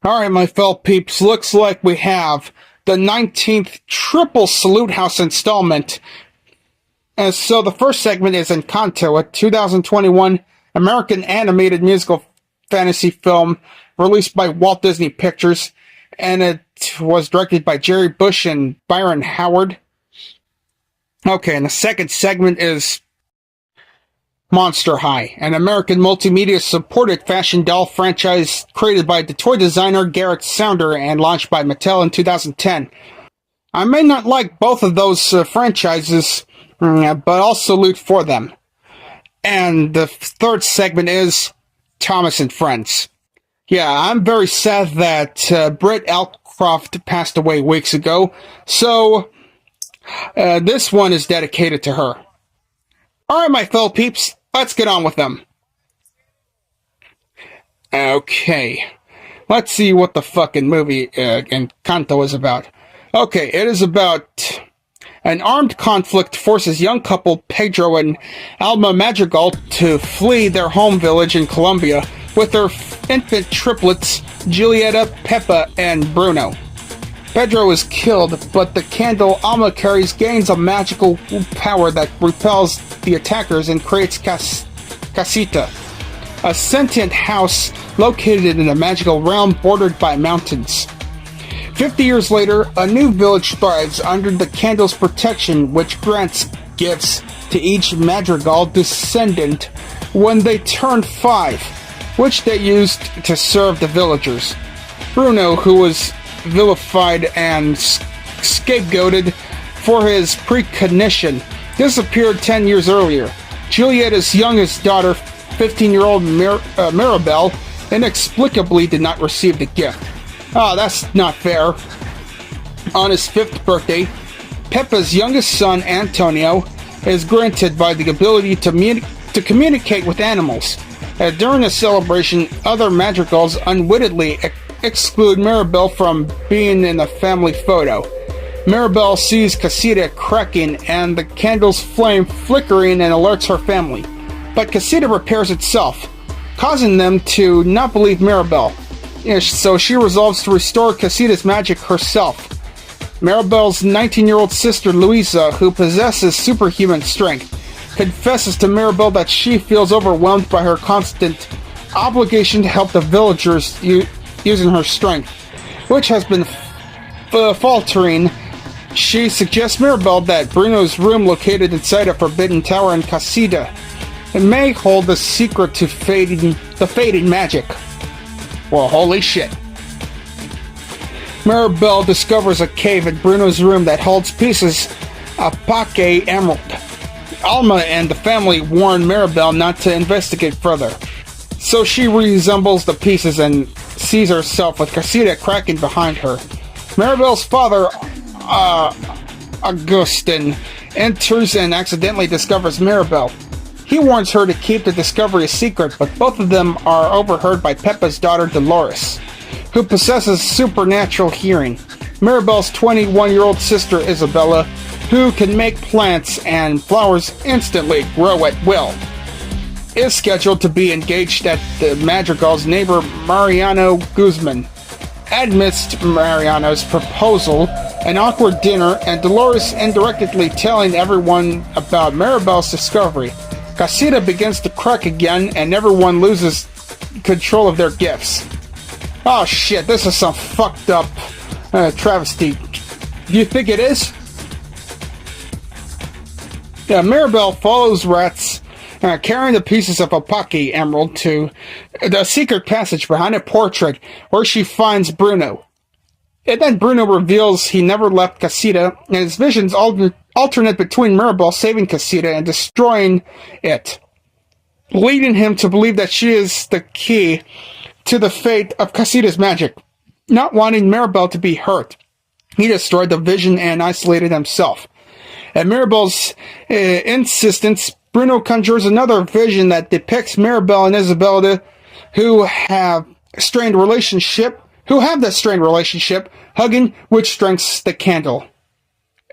Alright, my fellow peeps, looks like we have the 19th Triple Salute House installment. And so the first segment is Encanto, a 2021 American animated musical fantasy film released by Walt Disney Pictures, and it was directed by Jerry Bush and Byron Howard. Okay, and the second segment is Monster High, an American multimedia-supported fashion doll franchise created by the toy designer Garrett Sounder and launched by Mattel in 2010. I may not like both of those franchises, but I'll salute for them. And the third segment is Thomas and Friends. Yeah, I'm very sad that Britt Allcroft passed away weeks ago, so this one is dedicated to her. Alright, my fellow peeps, let's get on with them. Okay, let's see what the fucking movie Encanto is about. Okay, it is about an armed conflict forces young couple Pedro and Alma Madrigal to flee their home village in Colombia with their infant triplets Giulietta, Peppa, and Bruno. Pedro is killed, but the candle Alma carries gains a magical power that repels the attackers and creates Casita, a sentient house located in a magical realm bordered by mountains. 50 years later, a new village thrives under the candle's protection, which grants gifts to each Madrigal descendant when they turn 5, which they used to serve the villagers. Bruno, who was vilified and scapegoated for his precognition, disappeared 10 years earlier. Giulietta's youngest daughter, 15-year-old Mirabelle, inexplicably did not receive the gift. Oh, that's not fair. On his 5th birthday, Peppa's youngest son, Antonio, is granted by the ability to communicate with animals. During a celebration, other madrigals unwittingly exclude Mirabelle from being in the family photo. Mirabelle sees Casita cracking and the candle's flame flickering and alerts her family. But Casita repairs itself, causing them to not believe Mirabelle. So she resolves to restore Casita's magic herself. Mirabelle's 19-year-old sister Luisa, who possesses superhuman strength, confesses to Mirabelle that she feels overwhelmed by her constant obligation to help the villagers using her strength, which has been faltering. She suggests Mirabelle that Bruno's room located inside a forbidden tower in Casita may hold the secret to the fading magic. Well, holy shit. Mirabelle discovers a cave in Bruno's room that holds pieces of Paque Emerald. Alma and the family warn Mirabelle not to investigate further, so she reassembles the pieces and sees herself with Casita cracking behind her. Mirabelle's father, Augustin, enters and accidentally discovers Mirabelle. He warns her to keep the discovery a secret, but both of them are overheard by Peppa's daughter Dolores, who possesses supernatural hearing. Mirabelle's 21-year-old sister Isabella, who can make plants and flowers instantly grow at will, is scheduled to be engaged at the Madrigal's neighbor Mariano Guzman. Amidst Mariano's proposal, an awkward dinner, and Dolores indirectly telling everyone about Mirabelle's discovery, Casita begins to crack again and everyone loses control of their gifts. Oh shit, this is some fucked up travesty. Do you think it is? Yeah, Mirabelle follows rats carrying the pieces of a Paque Emerald to the secret passage behind a portrait where she finds Bruno. And then Bruno reveals he never left Casita, and his visions alternate between Mirabelle saving Casita and destroying it, leading him to believe that she is the key to the fate of Casita's magic. Not wanting Mirabelle to be hurt, he destroyed the vision and isolated himself. At Mirabelle's insistence, Bruno conjures another vision that depicts Mirabelle and Isabella, who have the strained relationship, hugging, which strengthens the candle.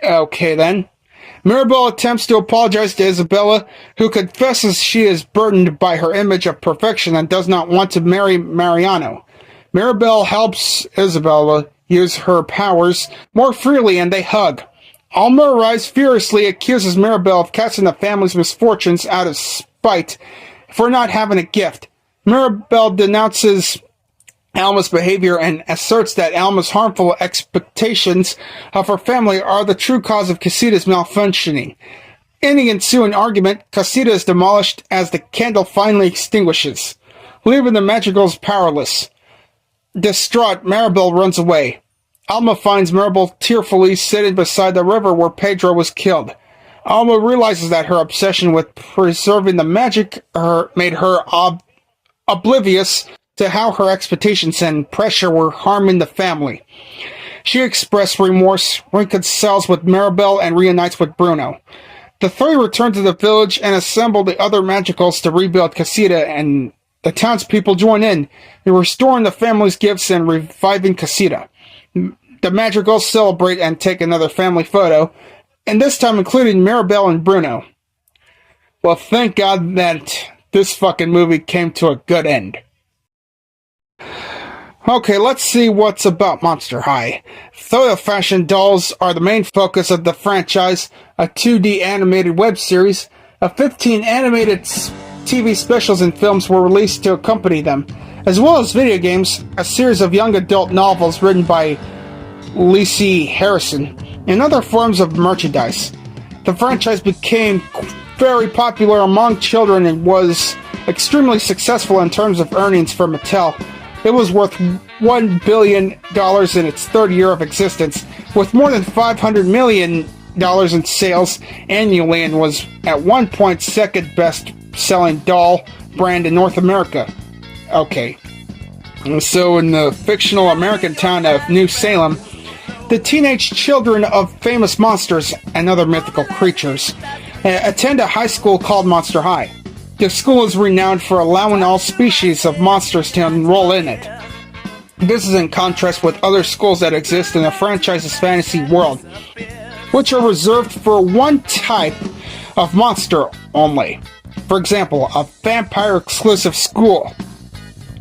Okay then. Mirabelle attempts to apologize to Isabella, who confesses she is burdened by her image of perfection and does not want to marry Mariano. Mirabelle helps Isabella use her powers more freely and they hug. Alma arrives furiously, accuses Mirabelle of casting the family's misfortunes out of spite for not having a gift. Mirabelle denounces Alma's behavior and asserts that Alma's harmful expectations of her family are the true cause of Casita's malfunctioning. In the ensuing argument, Casita is demolished as the candle finally extinguishes, leaving the Madrigals powerless. Distraught, Mirabelle runs away. Alma finds Mirabelle tearfully sitting beside the river where Pedro was killed. Alma realizes that her obsession with preserving the magic made her oblivious to how her expectations and pressure were harming the family. She expressed remorse, reconciles with Mirabelle, and reunites with Bruno. The three return to the village and assemble the other Madrigals to rebuild Casita, and the townspeople join in restoring the family's gifts and reviving Casita. The Madrigals celebrate and take another family photo, and this time including Mirabelle and Bruno. Well, thank God that this fucking movie came to a good end. Okay, let's see what's about Monster High. Though the fashion dolls are the main focus of the franchise, a 2D animated web series, 15 animated TV specials and films were released to accompany them, as well as video games, a series of young adult novels written by Lacey Harrison, and other forms of merchandise. The franchise became very popular among children and was extremely successful in terms of earnings for Mattel. It was worth $1 billion in its third year of existence, with more than $500 million in sales annually, and was at one point second best-selling doll brand in North America. Okay. So in the fictional American town of New Salem, the teenage children of famous monsters and other mythical creatures attend a high school called Monster High. The school is renowned for allowing all species of monsters to enroll in it. This is in contrast with other schools that exist in the franchise's fantasy world, which are reserved for one type of monster only. For example, a vampire-exclusive school.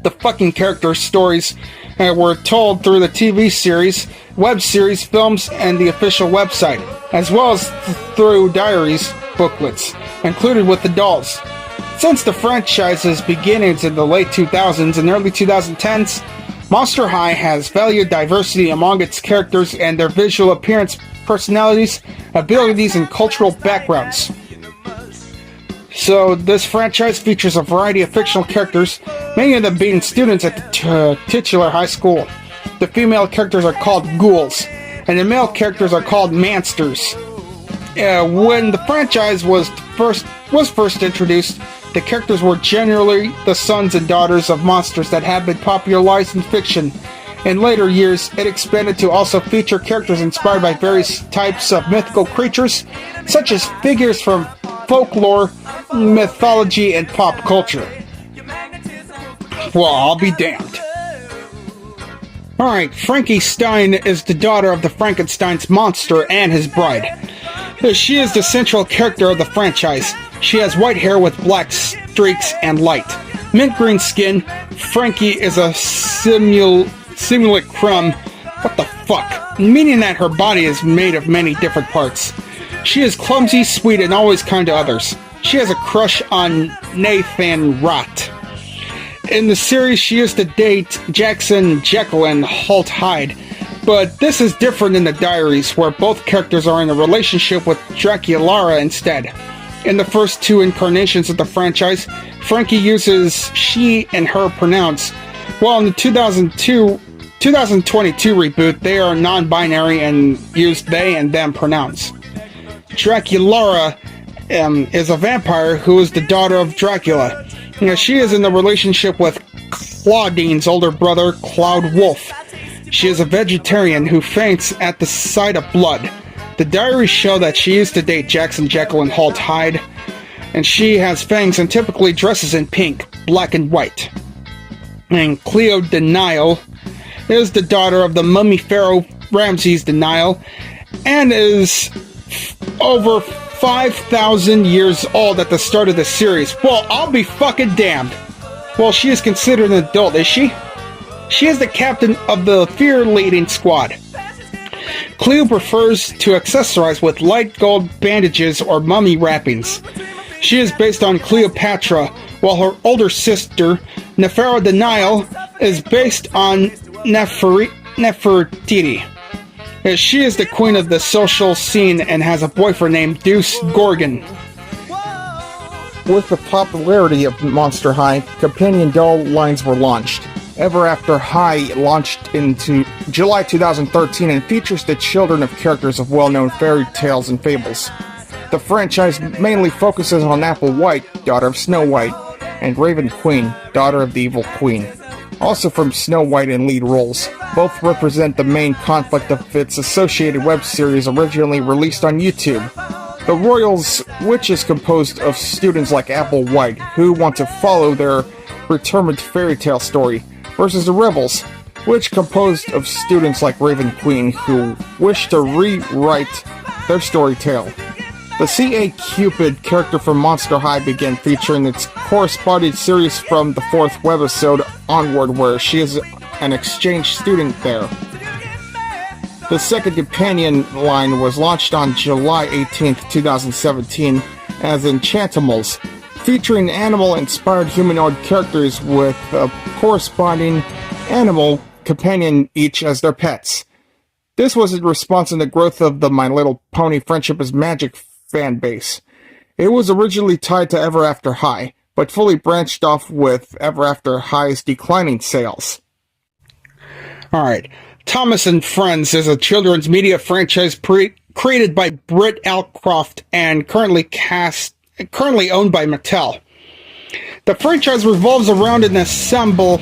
The fucking character stories were told through the TV series, web series, films, and the official website, as well as through diaries, booklets, included with the dolls. Since the franchise's beginnings in the late 2000s and early 2010s, Monster High has valued diversity among its characters and their visual appearance, personalities, abilities, and cultural backgrounds. So, this franchise features a variety of fictional characters, many of them being students at the titular high school. The female characters are called ghouls, and the male characters are called mansters. When the franchise was first introduced, the characters were generally the sons and daughters of monsters that had been popularized in fiction. In later years, it expanded to also feature characters inspired by various types of mythical creatures, such as figures from folklore, mythology, and pop culture. Well, I'll be damned. Alright, Frankie Stein is the daughter of the Frankenstein's monster and his bride. She is the central character of the franchise. She has white hair with black streaks and light. Mint green skin. Frankie is a simulacrum. What the fuck? Meaning that her body is made of many different parts. She is clumsy, sweet, and always kind to others. She has a crush on Nathan Rott. In the series, she used to date Jackson Jekyll and Holt Hyde, but this is different in the diaries, where both characters are in a relationship with Draculaura instead. In the first two incarnations of the franchise, Frankie uses she and her pronouns, while in the 2022 reboot, they are non-binary and use they and them pronouns. Draculaura is a vampire who is the daughter of Dracula. She is in a relationship with Claudine's older brother, Cloud Wolf. She is a vegetarian who faints at the sight of blood. The diaries show that she used to date Jackson Jekyll and Holt Hyde, and she has fangs and typically dresses in pink, black, and white. And Cleo Denial is the daughter of the mummy pharaoh Ramses Denial, and is over 5,000 years old at the start of the series. Well, I'll be fucking damned. Well, she is considered an adult, is she? She is the captain of the fear-leading squad. Cleo prefers to accessorize with light gold bandages or mummy wrappings. She is based on Cleopatra, while her older sister, Nefertiti the Nile, is based on Nefertiti. She is the queen of the social scene and has a boyfriend named Deuce Gorgon. With the popularity of Monster High, companion doll lines were launched. Ever After High launched into July 2013 and features the children of characters of well-known fairy tales and fables. The franchise mainly focuses on Apple White, daughter of Snow White, and Raven Queen, daughter of the Evil Queen. Also from Snow White in lead roles. Both represent the main conflict of its associated web series originally released on YouTube. The Royals, which is composed of students like Apple White, who want to follow their predetermined fairy tale story, versus the Rebels, which composed of students like Raven Queen, who wish to rewrite their story tale. The C.A. Cupid character from Monster High began featuring its corresponding series from the 4th webisode onward, where she is an exchange student there. The second companion line was launched on July 18th, 2017 as Enchantimals, featuring animal-inspired humanoid characters with a corresponding animal companion each as their pets. This was in response to the growth of the My Little Pony Friendship is Magic fan base. It was originally tied to Ever After High, but fully branched off with Ever After High's declining sales. Alright, Thomas and Friends is a children's media franchise created by Britt Allcroft and currently owned by Mattel. The franchise revolves around an ensemble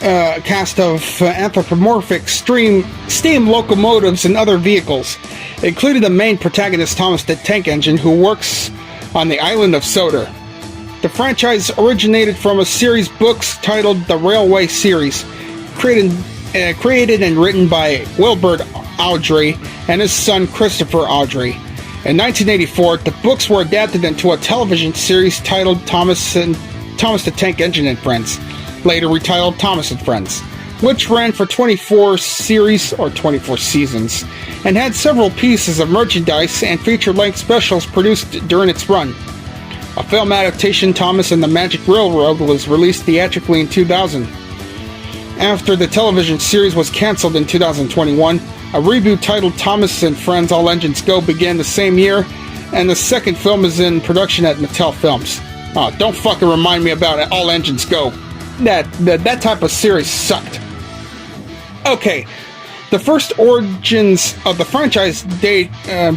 cast of anthropomorphic steam locomotives and other vehicles, including the main protagonist Thomas the Tank Engine, who works on the Island of Sodor. The franchise originated from a series of books titled The Railway Series, created and written by Wilbur Awdry and his son Christopher Awdry. In 1984, the books were adapted into a television series titled Thomas the Tank Engine and Friends, later retitled Thomas and Friends, which ran for 24 series or 24 seasons, and had several pieces of merchandise and feature-length specials produced during its run. A film adaptation, Thomas and the Magic Railroad, was released theatrically in 2000. After the television series was cancelled in 2021, a reboot titled Thomas and Friends All Engines Go began the same year, and the second film is in production at Mattel Films. Oh, don't fucking remind me about All Engines Go. That type of series sucked. Okay, the first origins of the franchise date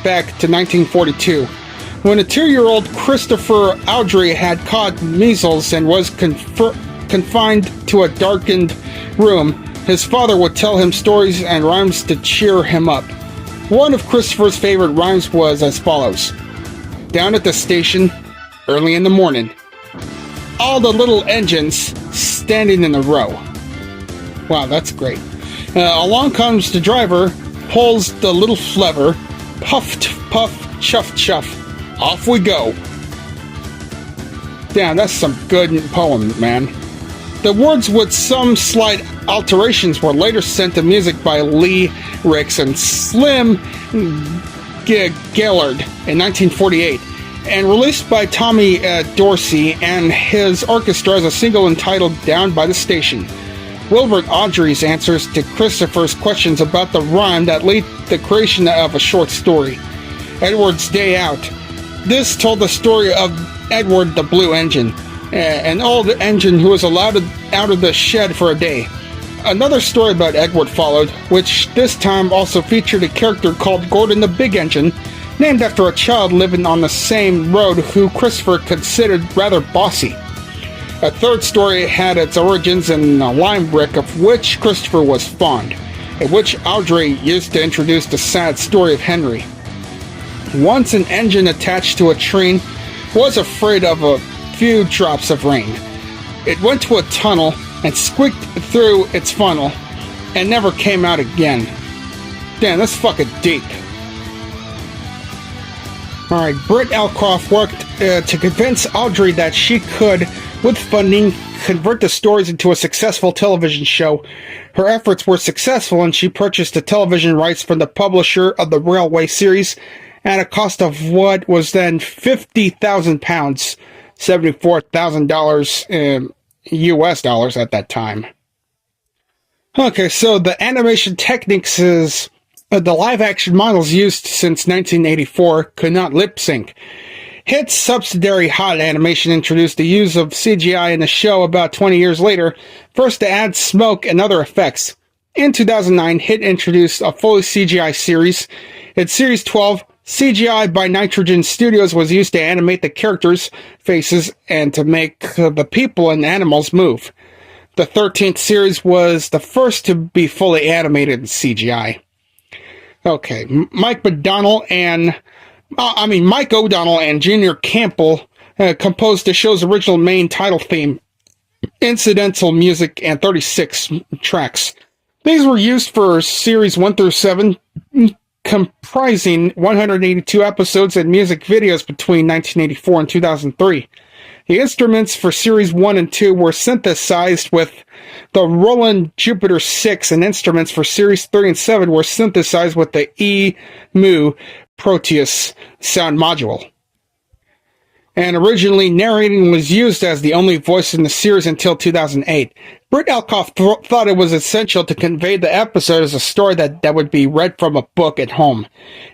back to 1942, when a 2-year-old Christopher Awdry had caught measles and was confined to a darkened room. His father would tell him stories and rhymes to cheer him up. One of Christopher's favorite rhymes was as follows. Down at the station, early in the morning, all the little engines standing in a row. Wow, that's great. Along comes the driver, pulls the little lever, puff, puff, chuff, chuff. Off we go. Damn, that's some good poem, man. The words with some slight alterations were later sent to music by Lee Ricks and Slim Gaillard in 1948, and released by Tommy Dorsey and his orchestra as a single entitled Down by the Station. Wilbert Awdry's answers to Christopher's questions about the rhyme that led the creation of a short story, Edward's Day Out. This told the story of Edward the Blue Engine, an old engine who was allowed out of the shed for a day. Another story about Edward followed, which this time also featured a character called Gordon the Big Engine, named after a child living on the same road who Christopher considered rather bossy. A third story had its origins in a lime brick of which Christopher was fond, and which Awdry used to introduce the sad story of Henry. Once an engine attached to a train was afraid of a few drops of rain. It went to a tunnel and squeaked through its funnel and never came out again. Damn, that's fucking deep. Alright, Britt Allcroft worked to convince Awdry that she could with funding, convert the stories into a successful television show. Her efforts were successful, and she purchased the television rights from the publisher of the Railway series at a cost of what was then £50,000, $74,000 US dollars at that time. Okay, so the animation techniques is the live-action models used since 1984 could not lip-sync. Hit subsidiary hot animation introduced the use of CGI in the show about 20 years later, first to add smoke and other effects. In 2009, Hit introduced a fully CGI series. In Series 12, CGI by Nitrogen Studios was used to animate the characters' faces and to make the people and animals move. The 13th series was the first to be fully animated in CGI. Okay, Mike O'Donnell and Junior Campbell composed the show's original main title theme, incidental music, and 36 tracks. These were used for series 1 through 7, comprising 182 episodes and music videos between 1984 and 2003. The instruments for Series 1 and 2 were synthesized with the Roland Jupiter 6, and instruments for Series 3 and 7 were synthesized with the EMU Proteus sound module. And originally, narrating was used as the only voice in the series until 2008. Britt Allcroft thought it was essential to convey the episode as a story that would be read from a book at home.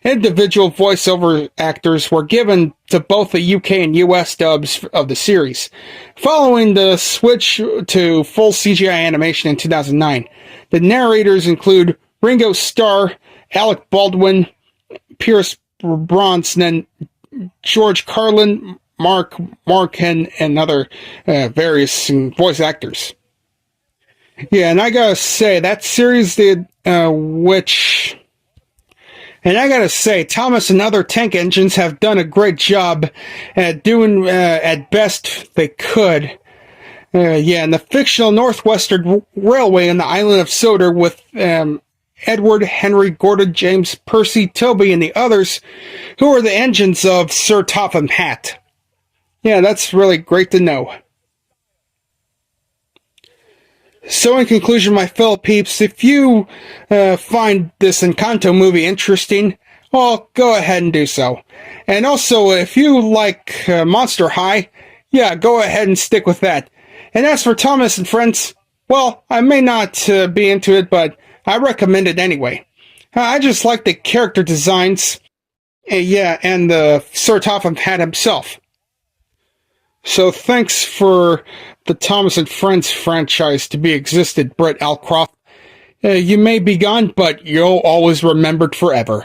Individual voiceover actors were given to both the UK and US dubs of the series. Following the switch to full CGI animation in 2009, the narrators include Ringo Starr, Alec Baldwin, Pierce Brosnan, George Carlin, Mark and other various voice actors. Yeah, and I gotta say, that series did, Thomas and other tank engines have done a great job at doing, at best they could. And the fictional Northwestern Railway and the Island of Sodor with, Edward, Henry, Gordon, James, Percy, Toby, and the others who are the engines of Sir Topham Hatt. Yeah, that's really great to know. So in conclusion, my fellow peeps, if you find this Encanto movie interesting, well, go ahead and do so. And also, if you like Monster High, yeah, go ahead and stick with that. And as for Thomas and Friends, well, I may not be into it, but I recommend it anyway. I just like the character designs, and the Sir Topham Hatt himself. So thanks for the Thomas and Friends franchise to be existed, Britt Allcroft. You may be gone, but you'll always remembered forever.